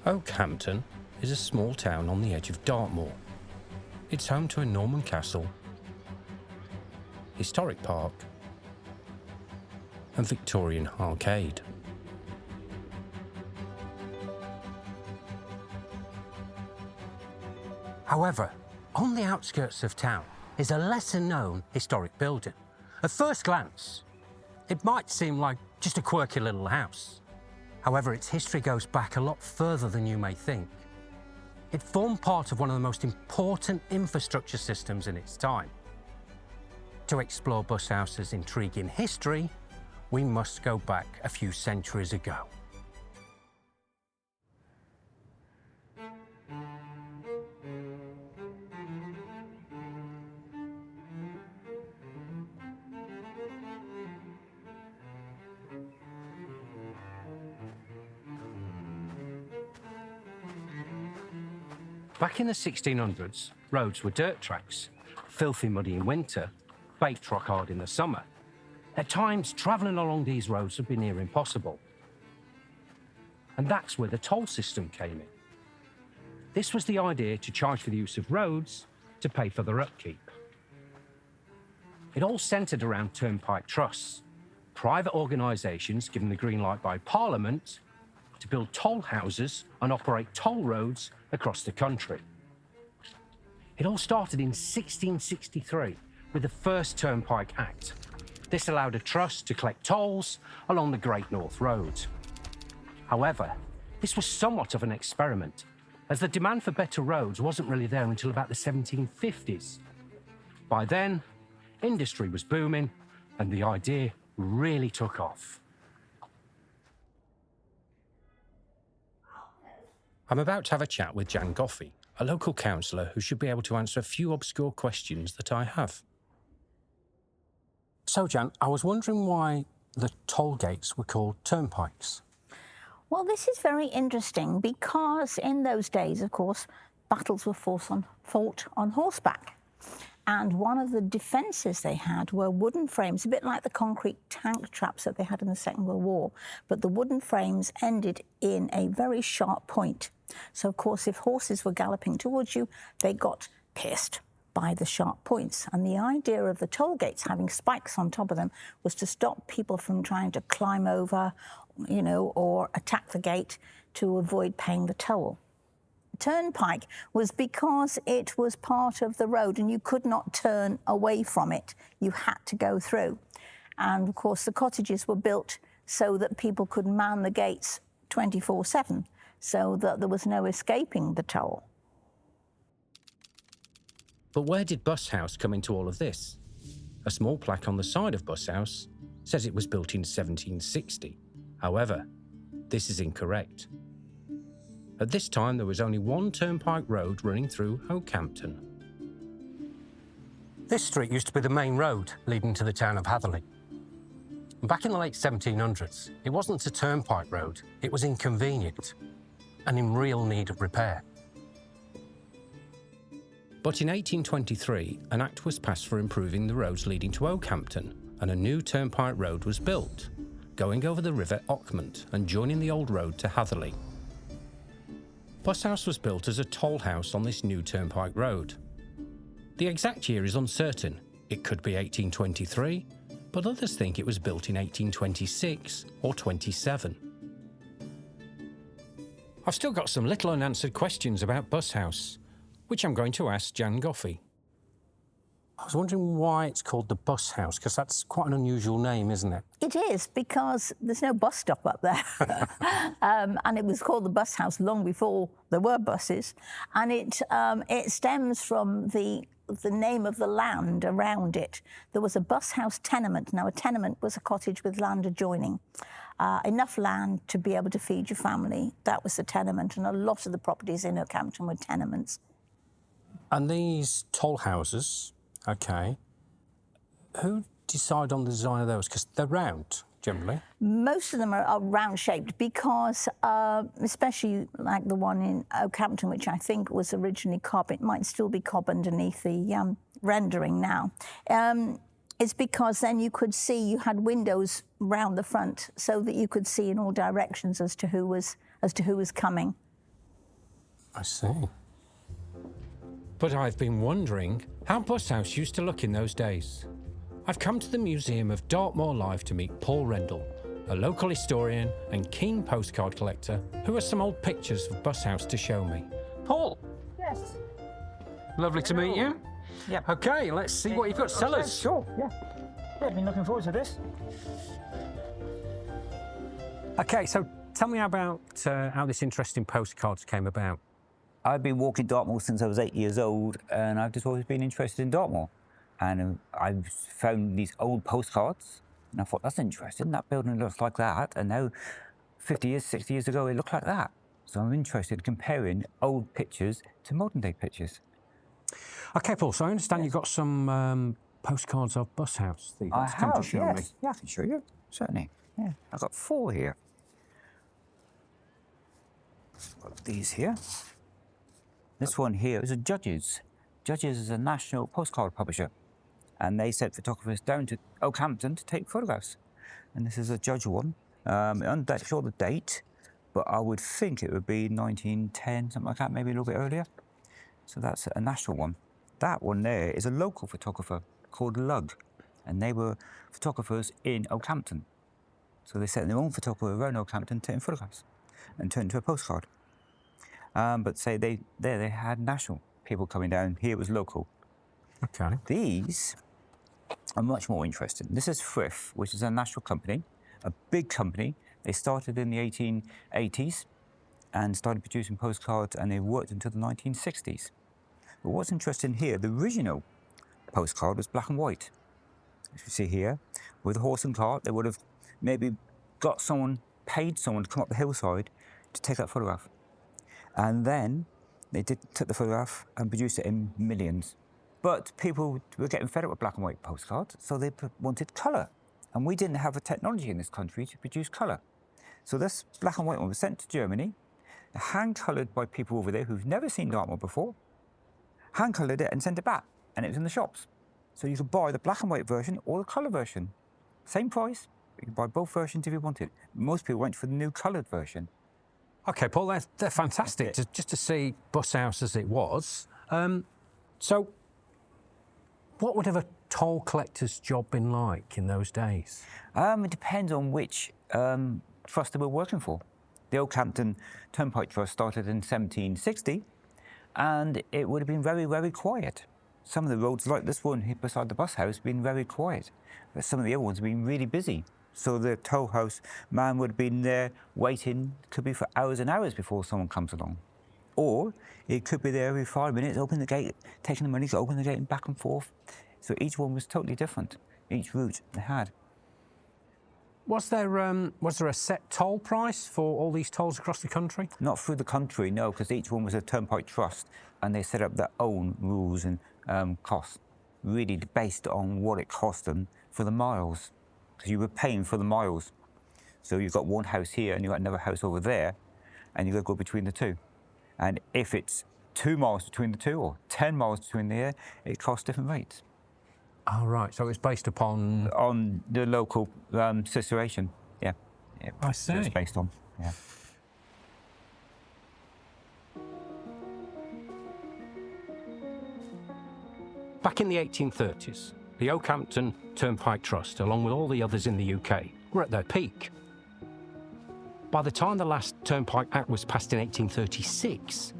Okehampton is a small town on the edge of Dartmoor. It's home to a Norman castle, historic park, and Victorian arcade. However, on the outskirts of town is a lesser-known historic building. At first glance, it might seem like just a quirky little house. However, its history goes back a lot further than you may think. It formed part of one of the most important infrastructure systems in its time. To explore Bushouse's intriguing history, we must go back a few centuries ago. Back in the 1600s, roads were dirt tracks, filthy muddy in winter, baked rock hard in the summer. At times, travelling along these roads would be near impossible. And that's where the toll system came in. This was the idea to charge for the use of roads to pay for their upkeep. It all centred around Turnpike trusts, private organisations given the green light by Parliament to build toll houses and operate toll roads across the country. It all started in 1663 with the first Turnpike Act. This allowed a trust to collect tolls along the Great North Road. However, this was somewhat of an experiment, as the demand for better roads wasn't really there until about the 1750s. By then, industry was booming and the idea really took off. I'm about to have a chat with Jan Goffey, a local councillor who should be able to answer a few obscure questions that I have. So, Jan, I was wondering why the toll gates were called turnpikes. Well, this is very interesting because in those days, of course, battles were fought on horseback. And one of the defences they had were wooden frames, a bit like the concrete tank traps that they had in the Second World War. But the wooden frames ended in a very sharp point. So, of course, if horses were galloping towards you, they got pierced by the sharp points. And the idea of the toll gates having spikes on top of them was to stop people from trying to climb over, or attack the gate to avoid paying the toll. Turnpike was because it was part of the road and you could not turn away from it. You had to go through. And of course, the cottages were built so that people could man the gates 24/7, so that there was no escaping the toll. But where did Bushhouse come into all of this? A small plaque on the side of Bushhouse says it was built in 1760. However, this is incorrect. At this time, there was only one turnpike road running through Okehampton. This street used to be the main road leading to the town of Hatherley. Back in the late 1700s, it wasn't a turnpike road, it was inconvenient and in real need of repair. But in 1823, an act was passed for improving the roads leading to Okehampton, and a new turnpike road was built, going over the River Ockmont and joining the old road to Hatherley. Bushhouse was built as a toll house on this new turnpike road. The exact year is uncertain. It could be 1823, but others think it was built in 1826 or 27. I've still got some little unanswered questions about Bushhouse, which I'm going to ask Jan Goffey. I was wondering why it's called the Bushhouse, because that's quite an unusual name, isn't it? It is, because there's no bus stop up there. And it was called the Bushhouse long before there were buses. And it stems from the name of the land around it. There was a Bushhouse tenement. Now, a tenement was a cottage with land adjoining. Enough land to be able to feed your family. That was the tenement, and a lot of the properties in Okehampton were tenements. And these toll houses, okay, who decide on the design of those? Because they're round, generally. Most of them are round-shaped because, especially like the one in Okehampton, which I think was originally cob, it might still be cob underneath the rendering now. It's because then you could see, you had windows round the front so that you could see in all directions as to who was coming. I see. But I've been wondering how Bus House used to look in those days. I've come to the Museum of Dartmoor Live to meet Paul Rendell, a local historian and keen postcard collector who has some old pictures of Bus House to show me. Paul. Yes. Lovely to meet you. Yep. Okay, let's see what you've got to tell us. Sure, yeah. Yeah, I've been looking forward to this. Okay, so tell me about how this interest in postcards came about. I've been walking Dartmoor since I was 8 years old, and I've just always been interested in Dartmoor. And I've found these old postcards, and I thought, that's interesting. That building looks like that, and now 50 years, 60 years ago, it looked like that. So I'm interested in comparing old pictures to modern day pictures. Okay, Paul, so I understand you've got some postcards of Bus House that you've got to come to show me. Yeah, I can show you, certainly. Yeah, I've got 4 here. Got these here. This one here is a Judges. Judges is a national postcard publisher, and they sent photographers down to Okehampton to take photographs. And this is a Judge one. I'm not sure the date, but I would think it would be 1910, something like that, maybe a little bit earlier. So that's a national one. That one there is a local photographer called Lug, and they were photographers in Okehampton. So they sent their own photographer around Okehampton taking photographs and turned into a postcard. But say they had national people coming down. Here it was local. Okay. These are much more interesting. This is Frith, which is a national company, a big company. They started in the 1880s and started producing postcards, and they worked until the 1960s. But what's interesting here, the original postcard was black and white. As you see here, with a horse and cart, they would have maybe paid someone to come up the hillside to take that photograph. And then they took the photograph and produced it in millions. But people were getting fed up with black and white postcards, so they wanted colour. And we didn't have a technology in this country to produce colour. So this black and white one was sent to Germany, hand-coloured by people over there who've never seen Dartmoor before, hand-coloured it and sent it back, and it was in the shops. So you could buy the black and white version or the colour version. Same price, you could buy both versions if you wanted. Most people went for the new coloured version. Okay, Paul, they're fantastic, just to see Bus House as it was. So what would have a toll collector's job been like in those days? It depends on which trust they were working for. The Okehampton Turnpike Trust started in 1760, and it would have been very, very quiet. Some of the roads, like this one here beside the bus house, have been very quiet. But some of the other ones have been really busy. So the toll house man would have been there waiting, could be for hours and hours before someone comes along. Or it could be there every 5 minutes, open the gate, taking the money to open the gate and back and forth. So each one was totally different, each route they had. Was there a set toll price for all these tolls across the country? Not through the country, no, because each one was a Turnpike Trust, and they set up their own rules and costs, really based on what it cost them for the miles, because you were paying for the miles. So you've got one house here and you've got another house over there, and you've got to go between the two. And if it's 2 miles between the two or 10 miles between there, it costs different rates. Oh, right. So it's based upon... On the local situation, yeah. I see. It's based on, yeah. Back in the 1830s, the Okehampton Turnpike Trust, along with all the others in the UK, were at their peak. By the time the last Turnpike Act was passed in 1836,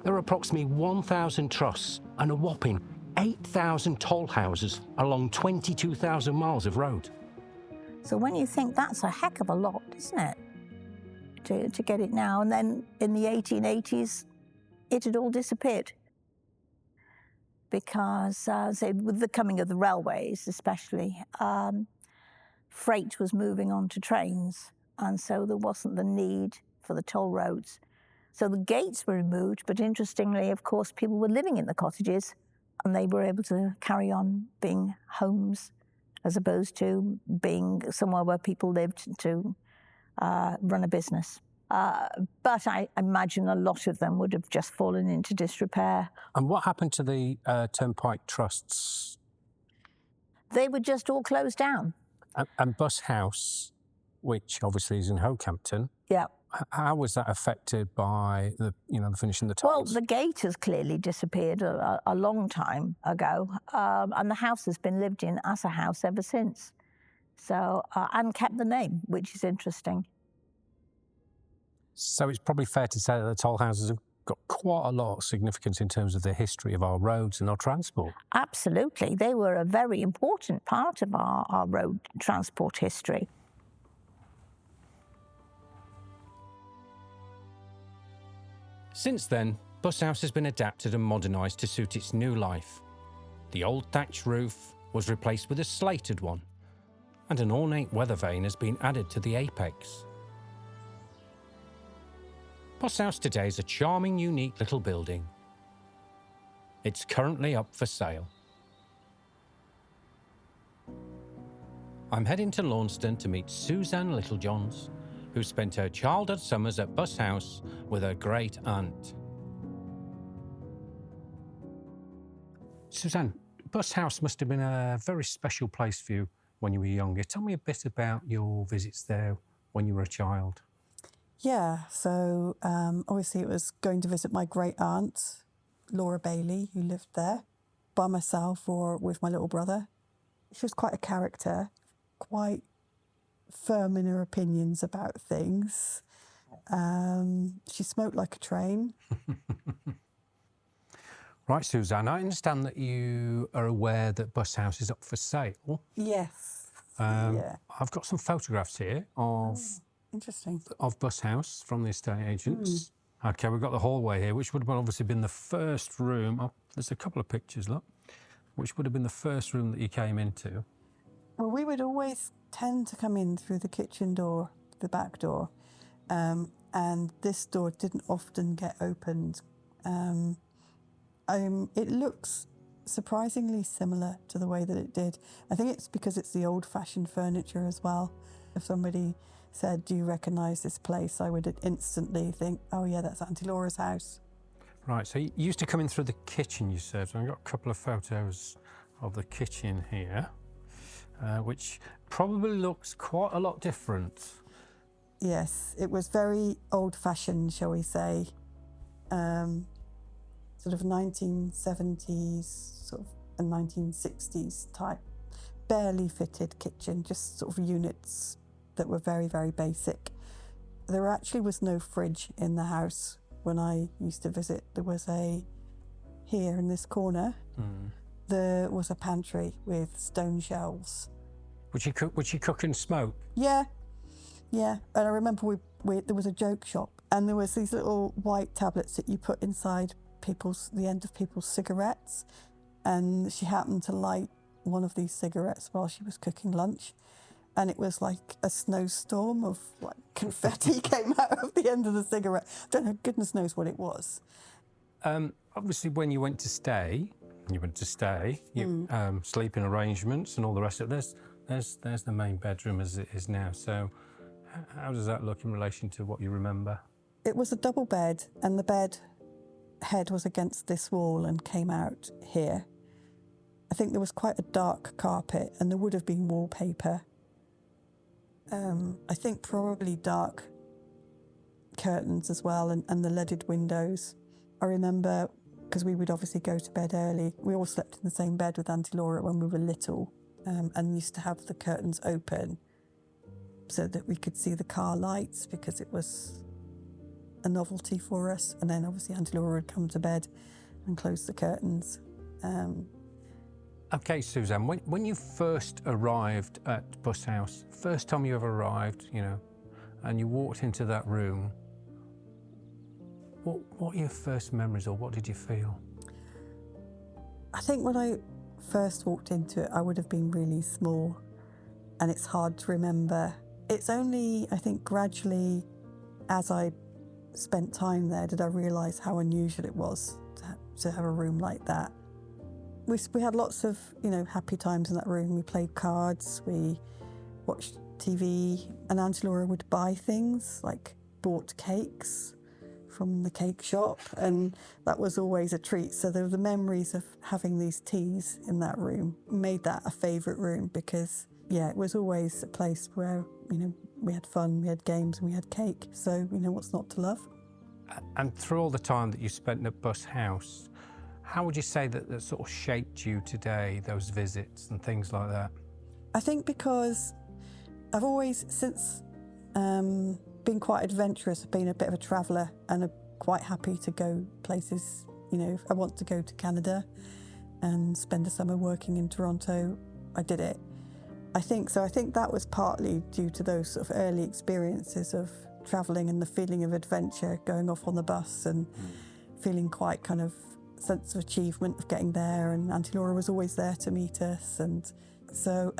there were approximately 1,000 trusts and a whopping 8,000 toll houses along 22,000 miles of road. So when you think that's a heck of a lot, isn't it, to get it now? And then in the 1880s, it had all disappeared. Because, say, with the coming of the railways especially, freight was moving on to trains, and so there wasn't the need for the toll roads. So the gates were removed, but interestingly, of course, people were living in the cottages, and they were able to carry on being homes as opposed to being somewhere where people lived to run a business. But I imagine a lot of them would have just fallen into disrepair. And what happened to the Turnpike Trusts? They were just all closed down. And Bus House, which obviously is in Okehampton, Yeah. How was that affected by the finishing the Well, tiles? the gate has clearly disappeared a long time ago, and the house has been lived in as a house ever since. So, and kept the name, which is interesting. So it's probably fair to say that the toll houses have got quite a lot of significance in terms of the history of our roads and our transport. Absolutely. They were a very important part of our road transport history. Since then, Bus House has been adapted and modernised to suit its new life. The old thatched roof was replaced with a slated one, and an ornate weather vane has been added to the apex. Bus House today is a charming, unique little building. It's currently up for sale. I'm heading to Launceston to meet Suzanne Littlejohns, who spent her childhood summers at Bus House with her great aunt. Suzanne, Bus House must have been a very special place for you when you were younger. Tell me a bit about your visits there when you were a child. Yeah, so obviously it was going to visit my great aunt, Laura Bailey, who lived there, by myself or with my little brother. She was quite a character, quite firm in her opinions about things. She smoked like a train. Right, Suzanne, I understand that you are aware that Bus House is up for sale. Yes. Yeah. I've got some photographs here of Interesting. Bus House from the estate agents. Okay, we've got the hallway here, which would have obviously been the first room. Oh, there's a couple of pictures, look, which would have been the first room that you came into. Well, we would always tend to come in through the kitchen door, the back door, and this door didn't often get opened. It looks surprisingly similar to the way that it did. I think it's because it's the old-fashioned furniture as well. If somebody said, "Do you recognise this place?" I would instantly think, "Oh yeah, that's Auntie Laura's house." Right, so you used to come in through the kitchen, you said. So I've got a couple of photos of the kitchen here, which probably looks quite a lot different. Yes, it was very old-fashioned, shall we say. Sort of 1970s, sort of a 1960s type, barely fitted kitchen, just sort of units that were very, very basic. There actually was no fridge in the house when I used to visit. There was here in this corner, there was a pantry with stone shelves. Would you cook and smoke? Yeah. And I remember there was a joke shop, and there was these little white tablets that you put inside the end of people's cigarettes, and she happened to light one of these cigarettes while she was cooking lunch, and it was like a snowstorm of like confetti came out of the end of the cigarette. I don't know, goodness knows what it was. Obviously, when you went to stay, sleeping arrangements and all the rest of it, there's the main bedroom as it is now. So how does that look in relation to what you remember? It was a double bed, and the bed head was against this wall and came out here. I think there was quite a dark carpet, and there would have been wallpaper. I think probably dark curtains as well, and the leaded windows. I remember, because we would obviously go to bed early, we all slept in the same bed with Auntie Laura when we were little, and used to have the curtains open so that we could see the car lights, because it was a novelty for us. And then obviously Auntie Laura would come to bed and close the curtains. Okay, Suzanne, when you first arrived at Bus House, first time you ever arrived, and you walked into that room, what were your first memories, or what did you feel? I think when I first walked into it, I would have been really small, and it's hard to remember. It's only, I think, gradually as I spent time there did I realise how unusual it was to have a room like that. We had lots of, happy times in that room. We played cards, we watched TV, and Auntie Laura would buy things, like bought cakes from the cake shop, and that was always a treat. So the memories of having these teas in that room made that a favourite room, because, it was always a place where, We had fun, we had games, and we had cake. So, what's not to love? And through all the time that you spent at Bus House, how would you say that sort of shaped you today, those visits and things like that? I think because I've always, since been quite adventurous, I've been a bit of a traveller and I'm quite happy to go places. If I want to go to Canada and spend a summer working in Toronto, I did it. I think that was partly due to those sort of early experiences of travelling and the feeling of adventure, going off on the bus and feeling quite kind of sense of achievement of getting there, and Auntie Laura was always there to meet us, and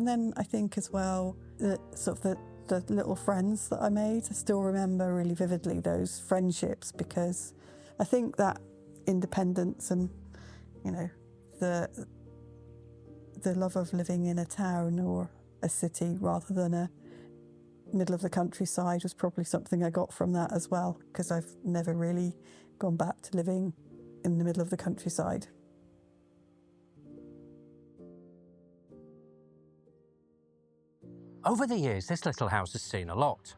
then I think as well that sort of the little friends that I made, I still remember really vividly those friendships, because I think that independence and the love of living in a town or a city rather than a middle of the countryside was probably something I got from that as well, because I've never really gone back to living in the middle of the countryside. Over the years, this little house has seen a lot,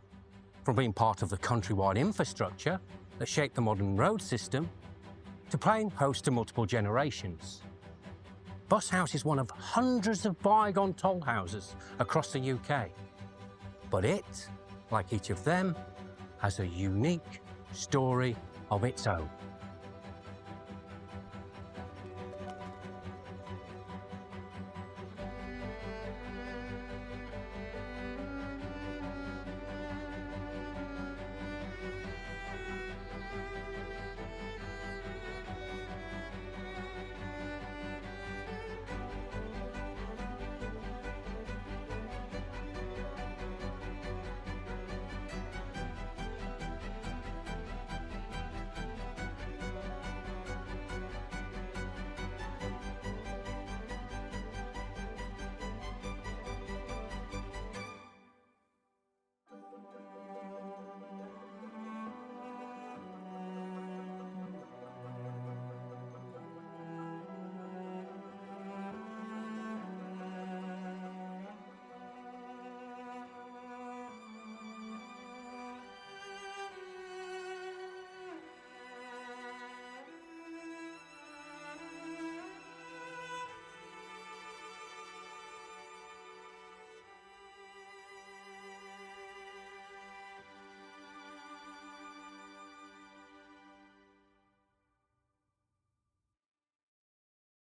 from being part of the countrywide infrastructure that shaped the modern road system, to playing host to multiple generations. Bus House is one of hundreds of bygone toll houses across the UK. But it, like each of them, has a unique story of its own.